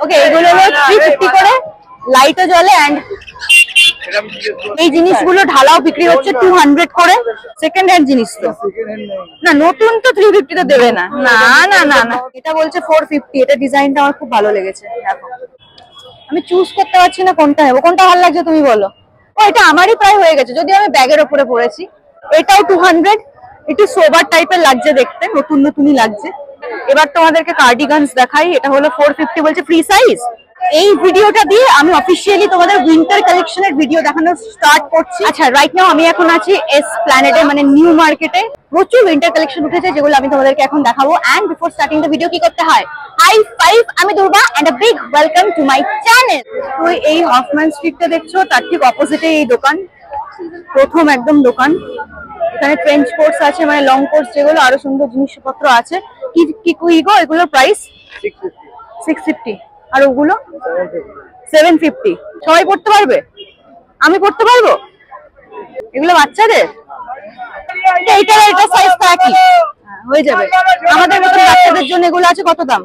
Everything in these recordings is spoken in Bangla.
ওকে, এগুলো হলো 350 করে, লাইটও জ্বলে এন্ড এই জিনিসগুলো ঢালাও বিক্রি হচ্ছে 200 করে। সেকেন্ড হ্যান্ড জিনিস তো না, নতুন তো 350 তো দেবে না। না না না না, এটা বলছে 450। এটা ডিজাইনটা আমার খুব ভালো লেগেছে। দেখো, আমি চুজ করতে পারছি না কোনটা নেবো। কোনটা ভালো লাগছে তুমি বলো। ও, এটা আমারই প্রায় হয়ে গেছে, যদি আমি ব্যাগের উপরে পরেছি। এটাও 200, একটু সোবার টাইপের লাগছে দেখতে, নতুন নতুনই লাগছে। এবার তোমাদেরকে কার্ডিগানস দেখাই। এটা হলো 450 বলছে, ফ্রি সাইজ। এই ভিডিওটা দিয়ে আমি অফিসিয়ালি তোমাদের উইন্টার কালেকশনের ভিডিও দেখানো স্টার্ট করছি। আচ্ছা, রাইট নাও আমি এখন আছি এসপ্ল্যানেডে, মানে নিউ মার্কেটে। প্রচুর উইন্টার কালেকশন উঠেছে, যেগুলো আমি তোমাদেরকে এখন দেখাবো। And before starting the video কি করতে হয়, হাই ফাইভ, আমি Durba and a big welcome to my channel. তো এই হফম্যান স্ট্রিটটা দেখছো, তার ঠিক অপোজিটে এই দোকান, প্রথম একদম দোকান। এখানে ট্রেঞ্চ কোটস আছে, মানে লং কোটস, যেগুলো আরো সুন্দর জিনিসপত্র আছে। কি কি গো, এগুলোর প্রাইস 650, আর ওগুলো 750। সবাই পড়তে পারবে? আমি পড়তে পারবো? এগুলো বাচ্চাদের? এইটা সাইজ একই হয়ে যাবে। আমাদের মতো বাচ্চাদের জন্য এগুলো আছে। কত দাম?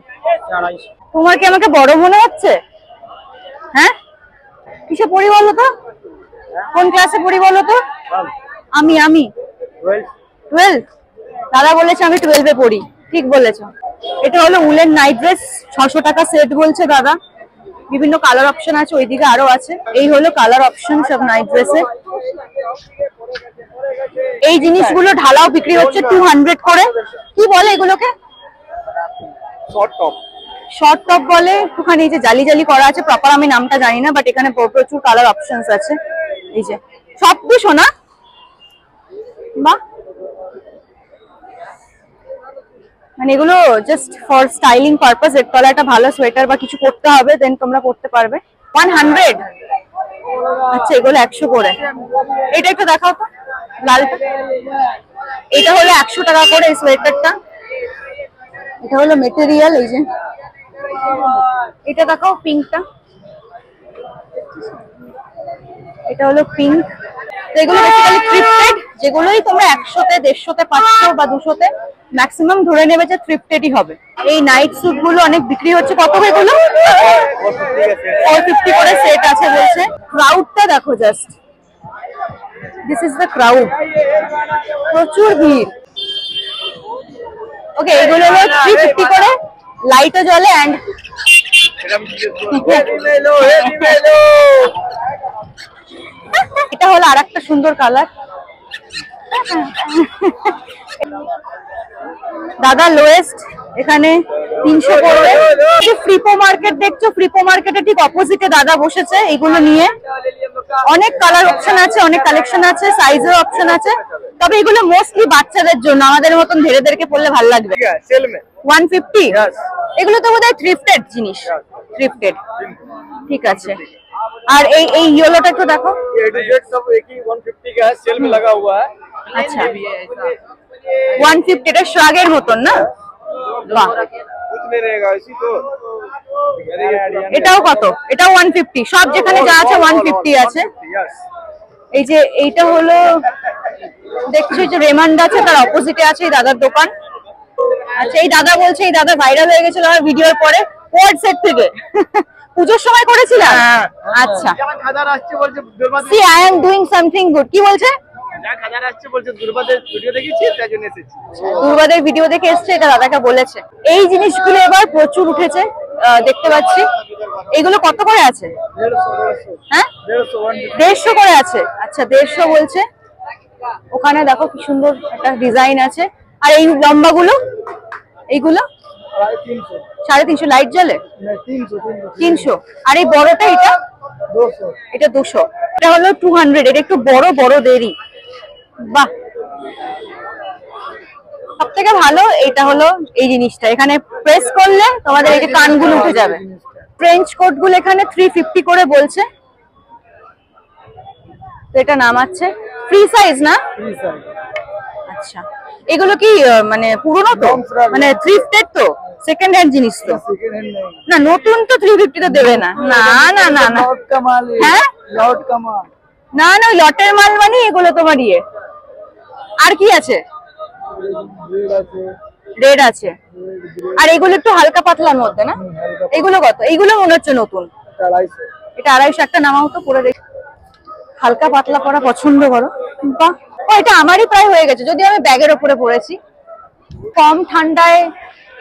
তোমার কি আমাকে বড় মনে হচ্ছে? হ্যাঁ, কিসে পড়ি বলো তো? কোন ক্লাসে পড়ি বলো তো? আমি 12। দাদা বলেছে আমি 12-এ পড়ি। ঠিক বলেছো। এটা হলো উলের নাইট ড্রেস, 600 টাকা সেট বলছে দাদা। বিভিন্ন কালার অপশন আছে, ওইদিকে আরো আছে। এই হলো কালার অপশন সব নাইট ড্রেসে। এই জিনিসগুলো ঢালাও বিক্রি হচ্ছে 200 করে। কি বলে এগুলোকে? শর্ট টপ বলে। একটুখানি এই যে জালি জালি করা আছে, প্রপার আমি নামটা জানি না, বাট এখানে প্রচুর কালার অপশনস আছে। এই যে সব 200 না? বাহ, মানে এগুলো জাস্ট ফর স্টাইলিং পারপাস। এর তলায় একটা ভালো সোয়েটার বা কিছু পরতে হবে, দেন তোমরা পরতে পারবে। 100। আচ্ছা, এগুলো 100 করে। এটা একটু দেখাও তো, লালটা। এটা হলো 100 টাকা করে এই সোয়েটারটা। এটা হলো মেটেরিয়াল। এই যে এটা দেখাও, পিঙ্কটা। এটা হলো পিঙ্ক। তো এগুলো বেসিক্যালি থ্রিফটেড, যেগুলোই তোমরা 100-তে, 150-তে, 500 বা 200-তে ম্যাক্সিমাম ধরে নেবে যে থ্রিফটেডই হবে। এই নাইট স্যুট গুলো অনেক বিক্রি হচ্ছে। কত এগুলো? 450 করে সেট আছে বলছে। ক্রাউডটা দেখো just, this is the crowd, প্রচুর ভিড়। ওকে, এগুলো হলো 350 করে, লাইটও জ্বলে এন্ড এটা হলো আরেকটা সুন্দর কালার। দাদা লোয়েস্ট এখানে 300 পড়বে। ফ্রিপো মার্কেট দেখছো, ফ্রিপো মার্কেটে ঠিক অপোজিটে দাদা বসেছে এগুলো নিয়ে। অনেক কালার অপশন আছে, অনেক কালেকশন আছে, সাইজের অপশন আছে। তবে এগুলো মোস্টলি বাচ্চাদের জন্য, আমাদের মতন ধীরে পড়লে ভালো লাগবে। 150। এগুলো তো বোধহয় থ্রিফটেড জিনিস। থ্রিফটেড, ঠিক আছে। আর এই ইয়েলোটা একটু দেখো। सब एक ही 150 का है, सेल में लगा हुआ है। আচ্ছা, 150। এটা শ্রাগের মতন না? বাহ, कुछ नहीं रहेगा इसी तो। এটাও কত? এটাও 150। সব যেখানে যা আছে 150 আছে। এই যে এইটা হলো দেখছো, যে রেমান্ড আছে, তার অপোজিটে আছে এই দাদার দোকান। আচ্ছা, এই দাদা বলছে, এই দাদা ভাইরাল হয়ে গেছিল আমার ভিডিওর পরে, কোড সেট থেকে। পুজোর সময় করেছিলাম। আচ্ছা, see I am doing something good. কি বলছে? দুর্বাদের ভিডিও দেখে এসছে, এটা দাদাকে বলেছে। এই জিনিসগুলো এবার প্রচুর উঠেছে, দেখতে পাচ্ছি। এগুলো কত করে আছে? হ্যাঁ, 150 করে আছে। আচ্ছা, 150 বলছে। ওখানে দেখো কি সুন্দর একটা ডিজাইন আছে। আর এই লম্বা গুলো, এইগুলো 350। লাইট জ্বলে 300। আর এই বড়টা, এটা 200। এটা হলো 200। এটা একটু বড় বড় দেরি। বাহ, সব থেকে ভালো এটা হলো এই জিনিসটা। এখানে প্রেস করলে তোমাদের এই যে কানগুলো উঠে যাবে। ট্রেঞ্চ কোট গুলো এখানে 350 করে বলছে। তো এটা নামাচ্ছে। ফ্রি সাইজ না? আচ্ছা, এগুলো কি মানে পুরনো তো, মানে থ্রিফটেড তো, সেকেন্ড হ্যান্ড জিনিস তো না, নতুন তো 350 তো দেবে না। না না না না, হ্যাঁ, না না, ওই লটের মাল মানে এগুলো তোমার ইয়ে। আর কি আছে? রেড আছে। আর এগুলো একটু হালকা পাতলার মধ্যে না? এগুলো কত? এইগুলো মনে হচ্ছে নতুন। এটা 250 একটা নামাও তো পরে দেখি। হালকা পাতলা পরা পছন্দ করো? বাহ, ও এটা আমারই প্রায় হয়ে গেছে, যদি আমি ব্যাগের ওপরে পরেছি। কম ঠান্ডায়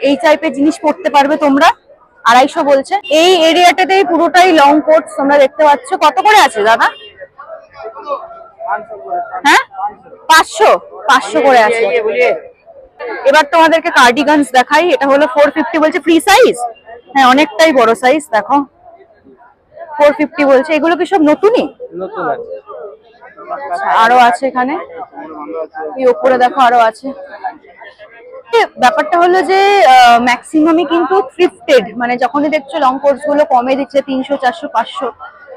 এই টাইপের জিনিস পরতে পারবে তোমরা। 250 বলছে। এই এরিয়াটাতেই পুরোটাই লং কোট তোমরা দেখতে পাচ্ছ। কত করে আছে দাদা? হ্যাঁ 500 500 করে আছে। এবার তোমাদেরকে কার্ডিগানস দেখাই। এটা হলো 450 বলছে, ফ্রি সাইজ। হ্যাঁ অনেকটাই বড় সাইজ, দেখো 450 বলছে। এগুলো কি সব নতুনই? নতুন আছে। আরো আছে এখানে, এই উপরে দেখো আরো আছে। ব্যাপারটা হলো যে ম্যাক্সিমামই কিন্তু থ্রিফটেড, মানে যখনই দেখছো লং কোটস গুলো কমে দিচ্ছে 300 400 500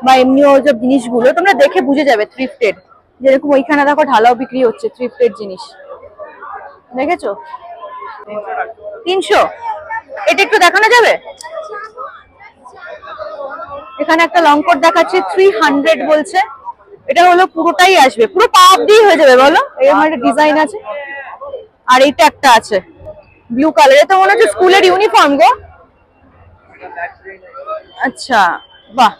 বা এমনিও যে জিনিসগুলো তোমরা দেখে বুঝে যাবে থ্রিফটেড। যেরকম ওইখানে দেখো ঢালাও বিক্রি হচ্ছে থ্রিফটেড জিনিস, দেখেছো? 300। এটা একটু দেখানো যাবে? এখানে একটা লং কোট দেখাচ্ছে 300 বলছে। এটা হলো পুরোটাই আসবে, পুরো পা অব্দি হয়ে যাবে বলো, এরকম একটা ডিজাইন আছে। আর এইটা একটা আছে ব্লু কালার, এটা মনে হচ্ছে স্কুলের ইউনিফর্ম গো। আচ্ছা বাহ,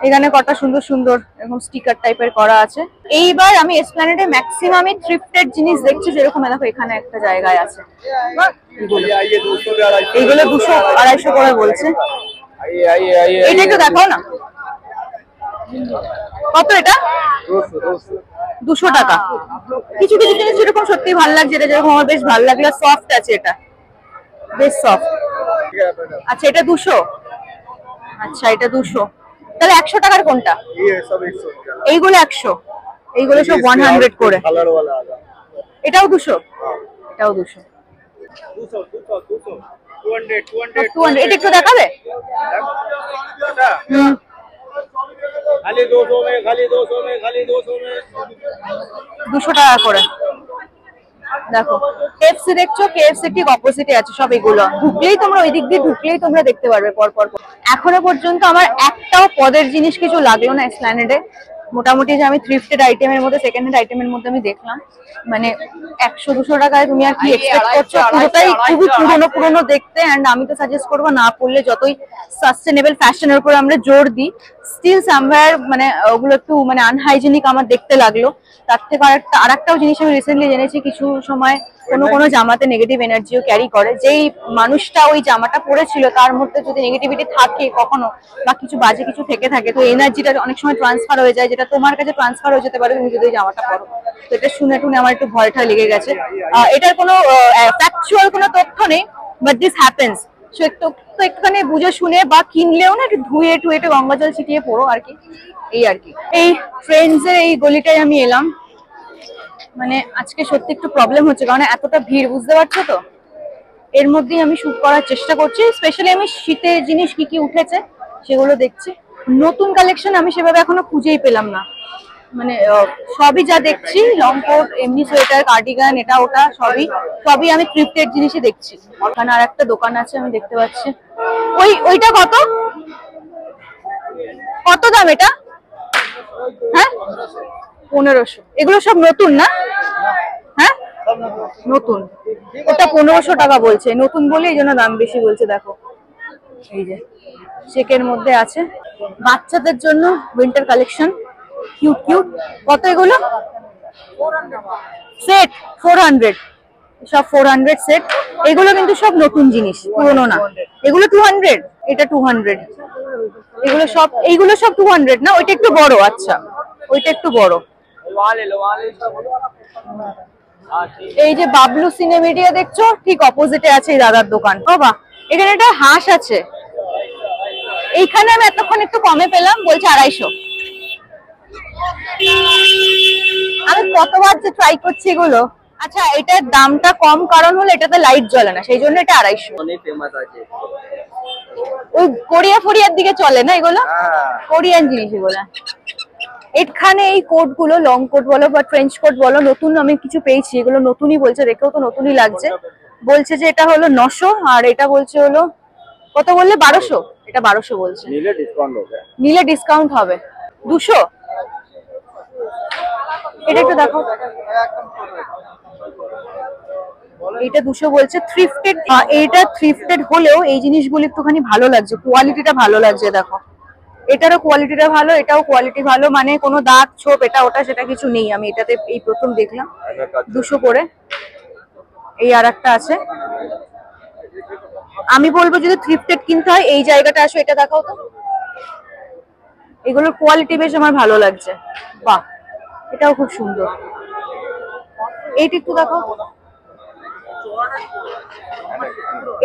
এখানে কত সুন্দর সুন্দর এরকম স্টিকার টাইপের করা আছে। এইবার আমি এসপ্ল্যানেডে ম্যাক্সিমামই থ্রিফটেড জিনিস দেখছি, যেরকম দেখো এখানে একটা জায়গায় আছে। এইগুলো 200 250 করে বলছে। এটা একটু দেখাও না, কত এটা? 200 টাকা। কিছু কিছু জিনিস যেরকম সত্যি ভালো লাগছে, এটা যেরকম আমার বেশ ভালো লাগলো, সফট আছে, এটা বেশ সফট। আচ্ছা এটা 200। আচ্ছা এটা 200, তাহলে 100 টাকার কোনটা? এইগুলো 100, এইগুলো সব 100 করে। এটাও 200, এটাও 200। 200 এটা একটু দেখাবে? खाली 200 में, खाली 200 में, खाली 200 में 200 টাকা করে। দেখো কেএফসি দেখছো, কেএফসি ঠিক অপোজিটে আছে সব এগুলো। ঢুকলেই তোমরা ওই দিক দিয়ে ঢুকলেই তোমরা দেখতে পারবে পর পর। এখনো পর্যন্ত আমার একটাও পদের জিনিস কিছু লাগলো না এসপ্ল্যানেডে। মোটামুটি যে আমি থ্রিফটেড আইটেমের মধ্যে, সেকেন্ড হ্যান্ড আইটেমের মধ্যে আমি দেখলাম, মানে 100-200 টাকায় তুমি আর কি এক্সপেক্ট করছো? পুরোটাই খুবই পুরোনো পুরোনো দেখতে। এন্ড আমি তো সাজেস্ট করবো না পড়লে, যতই সাস্টেনেবল ফ্যাশনের উপর আমরা জোর দিই, স্টিল সামওয়্যার মানে ওগুলো একটু মানে আনহাইজেনিক আমার দেখতে লাগলো। তার থেকে আরেকটাও জিনিস আমি রিসেন্টলি জেনেছি, কিছু সময় কোনো জামাতে নেগেটিভ এনার্জিও ক্যারি করে। যেই মানুষটা ওই জামাটা পরেছিল তার মধ্যে যদি নেগেটিভিটি থাকে কখনো, বা কিছু বাজে কিছু থেকে থাকে, তো এনার্জিটা অনেক সময় ট্রান্সফার হয়ে যায়, যেটা তোমার কাছে ট্রান্সফার হয়ে যেতে পারে তুমি যদি জামাটা পরো। তো এটা শুনে টুনে আমার একটু ভয়টা লেগে গেছে। এটার কোনো ফ্যাকচুয়াল কোনো তথ্য নেই, বাট দিস হ্যাপেন্স। সো একটুখানি বুঝে শুনে বা কিনলেও না একটু ধুয়ে টুয়ে একটু গঙ্গা জল ছিটিয়ে পড়ো আর কি, এই আর কি। এই ট্রেন্ডসের এই গলিটায় আমি এলাম, মানে আজকে সত্যি একটু প্রবলেম হচ্ছে, কারণ এতটা ভিড়, বুঝতে পারছো তো। এর মধ্যেই আমি শুট করার চেষ্টা করছি। স্পেশালি আমি শীতের জিনিস কি কি উঠেছে সেগুলো দেখছি। নতুন কালেকশন আমি সেভাবে এখনো খুঁজেই পেলাম না, মানে সবই যা দেখছি লং কোট, এমনি সোয়েটার, কার্ডিগান, এটা ওটা সবই আমি থ্রিফটেড জিনিসই দেখছি। ওখানে আর একটা দোকান আছে আমি দেখতে পাচ্ছি। ওইটা কত কত দাম এটা? হ্যাঁ 1500। এগুলো সব নতুন না? হ্যাঁ নতুন। ওটা 1500 টাকা বলছে, নতুন বলে এই জন্য দাম বেশি বলছে। দেখো এই যে চেকের মধ্যে আছে, বাচ্চাদের জন্য উইন্টার কালেকশন, কিউট কিউট। কত এগুলো? সেট 400, সব 400 সেট। এগুলো কিন্তু সব নতুন জিনিস, পুরনো না। এগুলো 200, এটা 200। এইগুলো সব 200 না? ওইটা একটু বড়। আচ্ছা ওইটা একটু বড়। এই যে বাবলু সিনেমিডিয়া দেখছো, ঠিক অপোজিটে আছে এই দাদার দোকান। ও বাহ, এখানে একটা হাঁস আছে। এইখানে আমি এতক্ষণ একটু কমে পেলাম, বলছে 250। আমি কতবার যে ট্রাই করছি এগুলো। আচ্ছা এটার দামটা কম কারণ হলো এটাতে লাইট জ্বলে না, সেই জন্য এটা 250। অনেক ফেমাস আছে। ওই কোরিয়া ফোরিয়ার দিকে চলে না এগুলো, কোরিয়ান জিনিস এগুলো। এখানে এই কোট গুলো, লং কোট বলো বা ট্রেঞ্চ কোট বলো, নতুন আমি কিছু পেয়েছি। এগুলো নতুনই বলছে, দেখেও তো নতুনই লাগছে। বলছে যে এটা হলো 900, আর এটা বলছে হলো কত বললে? 1200। এটা 1200 বলছে। নিলে ডিসকাউন্ট হবে 200। এটা একটু দেখো, এটা 200 বলছে। থ্রিফটেড, এটা থ্রিফটেড হলেও এই জিনিসগুলো একটুখানি ভালো লাগছে, কোয়ালিটিটা ভালো লাগছে। দেখো এটারও কোয়ালিটিটা ভালো, এটাও কোয়ালিটি ভালো, মানে কোনো দাগ ছোপ এটা ওটা সেটা কিছু নেই। আমি এটাতে এই প্রথম দেখলাম 200 করে। এই আর একটা আছে। আমি বলবো যদি থ্রিফটেড কিনতে হয় এই জায়গাটা আসো। এটা দেখাও তো, এগুলোর কোয়ালিটি বেশ আমার ভালো লাগছে। বাহ, এটাও খুব সুন্দর। এইটা একটু দেখো,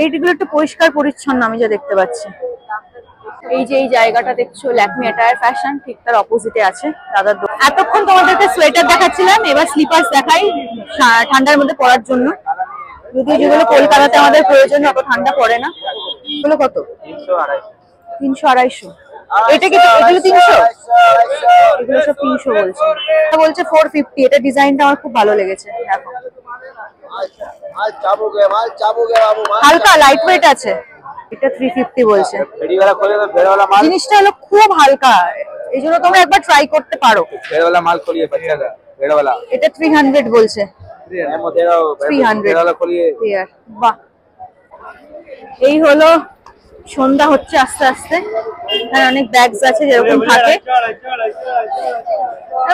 এইগুলো একটু পরিষ্কার পরিচ্ছন্ন আমি যা দেখতে পাচ্ছি। এই যে এই জায়গাটা দেখছো ল্যাকমি অ্যাটায়ার ফ্যাশন, ঠিক তার অপোজিটে আছে দাদার দোকান। এতক্ষণ তোমাদেরকে সোয়েটার দেখাচ্ছিলাম, এবার স্লিপার্স দেখাই ঠান্ডার মধ্যে পরার জন্য। যদিও যেগুলো কলকাতাতে আমাদের প্রয়োজন, অত ঠান্ডা পড়ে না। এগুলো কত? 300-250। এটা কি এগুলো 300? এগুলো সব 300 বলছে। এটা বলছে 450। এটা ডিজাইনটা আমার খুব ভালো লেগেছে। দেখো হালকা লাইট ওয়েট আছে। এটা 350 বলছে। জিনিসটা হলো খুব হালকা, এই জন্য তোমরা একবার ট্রাই করতে পারো। এটা 300 বলছে। 300। বাহ, এই হলো সন্ধ্যা হচ্ছে আস্তে আস্তে। আর অনেক ব্যাগস আছে যেরকম থাকে,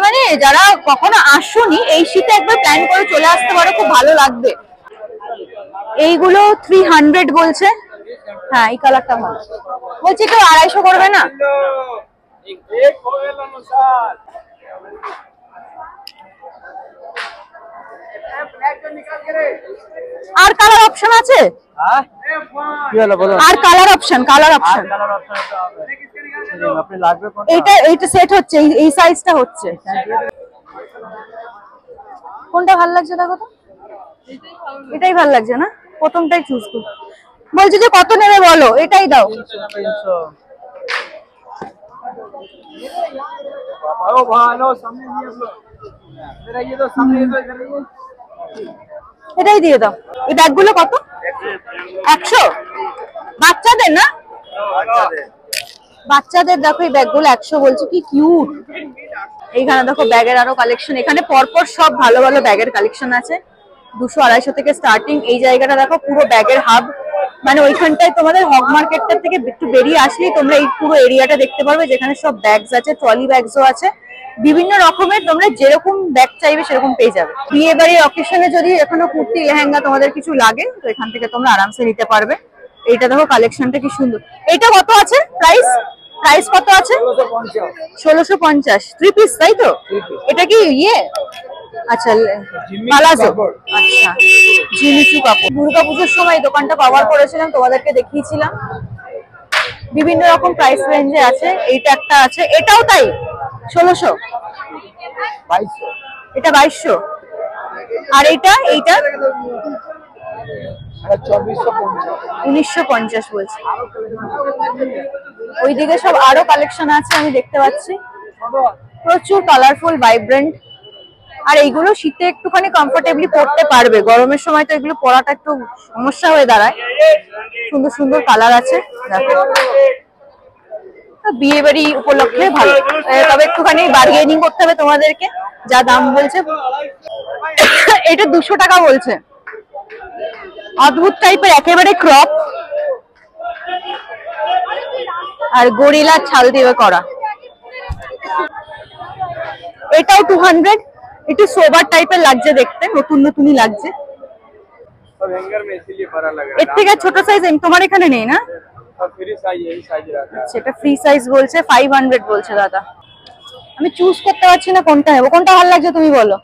মানে যারা কখনো আসোনি এই শীতে একবার প্ল্যান করে চলে আসতে পারো, খুব ভালো লাগবে। এইগুলো 300 বলছে। হ্যাঁ এই কালারটা ভালো বলছি। কেউ 250 করবে না? আর কালার অপশন আছে? আর কালার অপশন, এইটা সেট হচ্ছে, এই সাইজটা হচ্ছে। কোনটা ভালো লাগছে দেখো তো? এটাই ভালো লাগছে না? প্রথমটাই চুজ কর। বলছি যে কত নেবে বলো, এটাই দাও। এটাই দিয়ে দাও। এই ব্যাগগুলো কত? 100। বাচ্চাদের না? বাচ্চাদের দেখো এই ব্যাগগুলো 100 বলছে। কি কিউট। এইখানে দেখো ব্যাগের আরো কালেকশন। এখানে পরপর সব ভালো ভালো ব্যাগের কালেকশন আছে। 200-250 থেকে স্টার্টিং। এই জায়গাটা দেখো পুরো ব্যাগের হাব, মানে ওইখানটায় তোমাদের হগ মার্কেটটা থেকে একটু বেরিয়ে আসলেই তোমরা এই পুরো এরিয়াটা দেখতে পারবে, যেখানে সব ব্যাগস আছে, ট্রলি ব্যাগসও আছে। বিভিন্ন রকমের তোমরা যেরকম ব্যাগ চাইবে সেরকম পেয়ে যাবে। বিয়ে বাড়ির অকেশনে যদি এখনো কুর্তি লেহেঙ্গা তোমাদের কিছু লাগে তো এখান থেকে তোমরা আরামসে নিতে পারবে। এইটা দেখো কালেকশনটা কি সুন্দর। এটা কত আছে প্রাইস কত আছে? 1650। 3 পিস তাই তো? এটা কি ইয়ে? আচ্ছা পালাজো। আচ্ছা জিমিচু কাপড়। দুর্গাপুজোর সময় দোকানটা কভার করেছিলাম, তোমাদেরকে দেখিয়েছিলাম। বিভিন্ন রকম প্রাইস রেঞ্জে আছে। এইটা একটা আছে, এটাও তাই 1600। এটা 2200। আর এইটা 1950 বলছে। ওইদিকে সব আরো কালেকশন আছে আমি দেখতে পাচ্ছি, প্রচুর কালারফুল ভাইব্রেন্ট। আর এইগুলো শীতে একটুখানি কমফোর্টেবলি পরতে পারবে, গরমের সময় তো এগুলো পরাটা একটু সমস্যা হয়ে দাঁড়ায়। সুন্দর সুন্দর কালার আছে দেখো, বিয়ে বাড়ি উপলক্ষে ভালো। তবে একটুখানি বার্গেনিং করতে হবে তোমাদেরকে, যা দাম বলছে। এটা 200 টাকা বলছে। অদ্ভুত টাইপের একেবারে ক্রপ, আর গরিলার ছাল দিয়ে করা। এটাও 200। একটু সোবার টাইপের লাগছে দেখতে, নতুন নতুনই লাগছে। এর থেকে ছোট সাইজ তোমার এখানে নেই না? সেটা ফ্রি সাইজ বলছে। 500 বলছে দাদা। আমি চুজ করতে পারছি না কোনটা নেবো। কোনটা ভালো লাগছে তুমি বলো?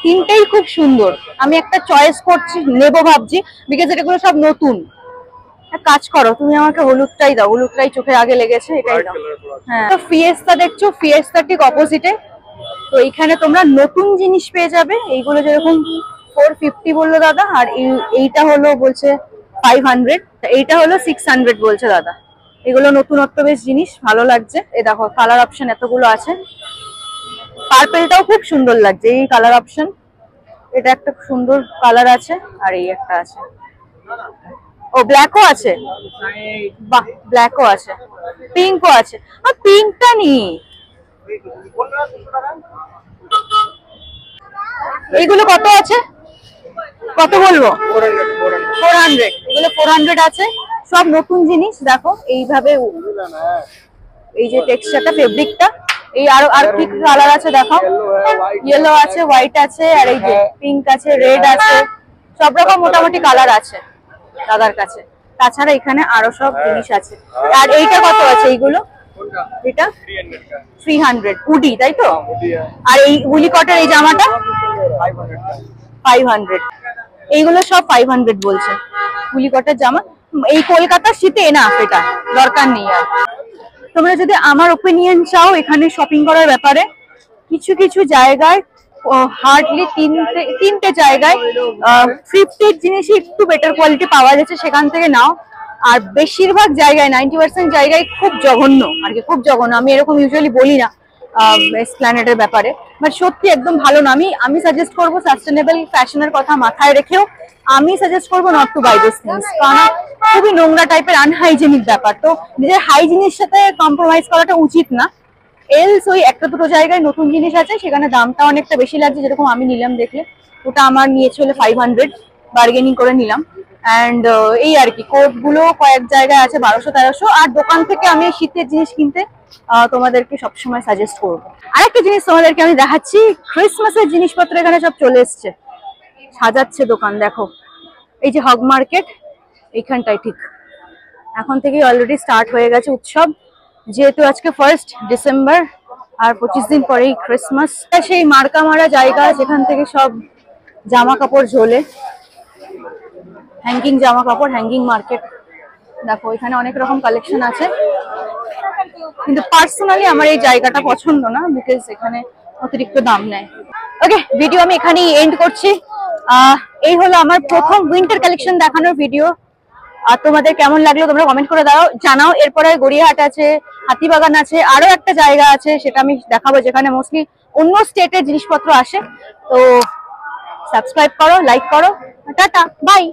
তিনটেই খুব সুন্দর। আমি একটা চয়েস করছি, নেবো ভাবছি, বিকজ এটাগুলো সব নতুন। এক কাজ করো, তুমি আমাকে হলুদটাই দাও। হলুদটাই চোখে আগে লেগেছে, এটাই দাও। হ্যাঁ, তো ফিয়েস্তা দেখছো, ফিয়েস্তা ঠিক অপোজিটে। তো এইখানে তোমরা নতুন জিনিস পেয়ে যাবে। এইগুলো যেরকম 450 বললো দাদা, আর এইটা হলো বলছে 500, এইটা হলো 600 বলছে দাদা। এগুলো নতুনত্ব বেশ জিনিস, ভালো লাগছে। এই দেখো কালার অপশন এতগুলো আছে। পার্পেলটাও খুব সুন্দর লাগছে, এই কালার অপশন। এটা একটা সুন্দর কালার আছে, আর এই একটা আছে। ও ব্ল্যাকও আছে, বাহ ব্ল্যাকও আছে, পিঙ্কও আছে। আর পিঙ্কটা নি এইগুলো কত আছে, কত বলবো? 400। এগুলো 400 আছে, সব নতুন জিনিস। দেখো এইভাবে এই যে টেক্সচারটা, ফেব্রিকটা, এই আর কি কালার আছে দেখাও। ইয়েলো আছে, হোয়াইট আছে, আর এই যে পিঙ্ক আছে, রেড আছে, সব রকম মোটামুটি কালার আছে দাদার কাছে। তাছাড়া এখানে আরো সব জিনিস আছে। আর এইটা কত আছে? এইগুলো এটা 300 উডি, তাই তো? আর এই উলি কটের এই জামাটা 500। এইগুলো সব 500 বলছে উলি কটের জামা। এই কলকাতার শীতে এনাফ, এটা দরকার নেই আর। তোমরা যদি আমার ওপিনিয়ন চাও এখানে শপিং করার ব্যাপারে, কিছু কিছু জায়গায় হার্ডলি তিনটে জায়গায় 50 জিনিসই একটু বেটার কোয়ালিটি পাওয়া যাচ্ছে, সেখান থেকে নাও। আর বেশিরভাগ জায়গায় 90% জায়গায় খুব জঘন্য আর কি, খুব জঘন্য। আমি এরকম ইউজুয়ালি বলি না এসপ্ল্যানেডের ব্যাপারে, বাট সত্যি একদম ভালো না। আমি সাজেস্ট করবো সাস্টেনেবল ফ্যাশনের কথা মাথায় রেখেও আমি সাজেস্ট করবো not to buy this things, কারণ খুবই নোংরা টাইপের আনহাইজেনিক ব্যাপার। তো নিজের হাইজিনের সাথে কম্প্রোমাইজ করাটা উচিত না। এলস ওই একটা দুটো জায়গায় নতুন জিনিস আছে, সেখানে দামটা অনেকটা বেশি লাগছে। যেরকম আমি নিলাম, দেখলে ওটা আমার নিয়েছিল 500, বার্গেনিং করে নিলাম। অ্যান্ড এই আর কি, কোট গুলো কয়েক জায়গায় আছে 1200-1300। আর দোকান থেকে আমি শীতের জিনিস কিনতে তোমাদেরকে সবসময় সাজেস্ট করবো। আরেকটা জিনিস তোমাদেরকে আমি দেখাচ্ছি, ক্রিসমাসের জিনিসপত্র এখানে সব চলে এসছে, সাজাচ্ছে দোকান। দেখো এই যে হগ মার্কেট, এইখানটায় ঠিক এখন থেকেই অলরেডি স্টার্ট হয়ে গেছে উৎসব, যেহেতু আজকে 1 ডিসেম্বর আর 25 দিন পরেই ক্রিসমাস। সেই মার্কা মারা জায়গা, যেখান থেকে সব জামা কাপড় ঝোলে, হ্যাঙ্গিং জামা কাপড়, হ্যাঙ্গিং মার্কেট। দেখো এখানে অনেক রকম কালেকশন আছে, কিন্তু পার্সোনালি আমার এই জায়গাটা পছন্দ না, বিকজ এখানে অতিরিক্ত দাম নেয়। ওকে, ভিডিও আমি এখানেই এন্ড করছি। এই হলো আমার প্রথম উইন্টার কালেকশন দেখানোর ভিডিও। আর তোমাদের কেমন লাগলো তোমরা কমেন্ট করে জানাও। এরপরে গড়িয়াহাট আছে, হাতিবাগান আছে, আরো একটা জায়গা আছে, সেটা আমি দেখাবো, যেখানে মোস্টলি অন্য স্টেটের জিনিসপত্র আসে। তো সাবস্ক্রাইব করো, লাইক করো, টাটা, বাই।